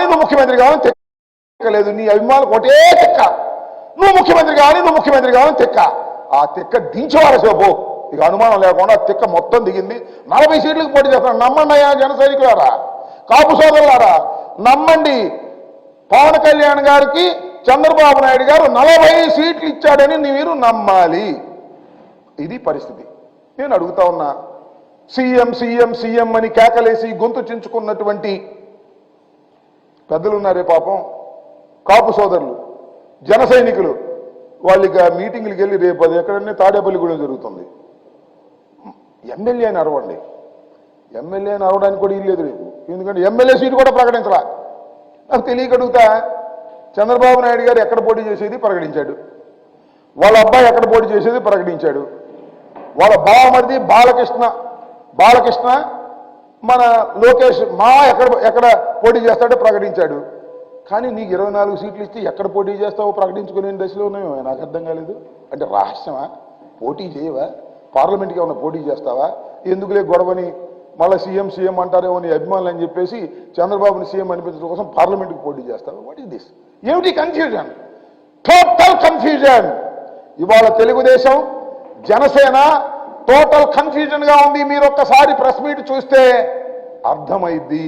నువ్వు ముఖ్యమంత్రి కావాలని తెక్కలేదు. నీ అభిమానులకు ఒకటే తెక్క, నువ్వు ముఖ్యమంత్రి కావాలి, నువ్వు ముఖ్యమంత్రి కావాలని తెక్క. ఆ తెక్క దించేవారు సేపు. ఇక అనుమానం లేకుండా ఆ తెక్క మొత్తం దిగింది. 40 సీట్లకు పోటీ చేస్తాను. నమ్మండి అయ్యా జన సైనికులారా, కాపు సోదరులారా, నమ్మండి. పవన్ కళ్యాణ్ గారికి చంద్రబాబు నాయుడు గారు 40 సీట్లు ఇచ్చాడని మీరు నమ్మాలి. ఇది పరిస్థితి. నేను అడుగుతా ఉన్నా, సీఎం సీఎం సీఎం అని కేకలేసి గొంతు చించుకున్నటువంటి పెద్దలు ఉన్నారే పాపం, కాపు సోదరులు, జన సైనికులు, వాళ్ళకి ఆ మీటింగ్లకు వెళ్ళి రేపు అది ఎక్కడన్నా తాడేపల్లిగూడెం జరుగుతుంది. ఎమ్మెల్యేని అరవండి. ఎమ్మెల్యేని అరవడానికి కూడా ఇల్లేదు రేపు. ఎందుకంటే ఎమ్మెల్యే సీటు కూడా ప్రకటించరా. నాకు తెలియక అడుగుతా, చంద్రబాబు నాయుడు గారు ఎక్కడ పోటీ చేసేది ప్రకటించాడు, వాళ్ళ అబ్బాయి ఎక్కడ పోటీ చేసేది ప్రకటించాడు, వాళ్ళ బావమరిది బాలకృష్ణ మన లోకేష్ మా ఎక్కడ పోటీ చేస్తాడో ప్రకటించాడు. కానీ నీకు 24 సీట్లు ఇస్తే ఎక్కడ పోటీ చేస్తావో ప్రకటించుకునే దశలో ఉన్నాయో నాకు అర్థం కాలేదు. అంటే రహస్యమా? పోటీ చేయవా? పార్లమెంట్కి ఏమైనా పోటీ చేస్తావా? ఎందుకులే గొడవని మళ్ళీ సీఎం సీఎం అంటారేమో నీ అభిమానులు అని చెప్పేసి చంద్రబాబుని సీఎం అనిపించడం కోసం పార్లమెంట్కి పోటీ చేస్తావా? What is this? ఏమిటి కన్ఫ్యూజన్? Total confusion. ఇవాళ తెలుగుదేశం జనసేన టోటల్ కన్ఫ్యూజన్ గా ఉంది. మీరు ఒక్కసారి ప్రెస్ మీట్ చూస్తే అర్థమైద్ది.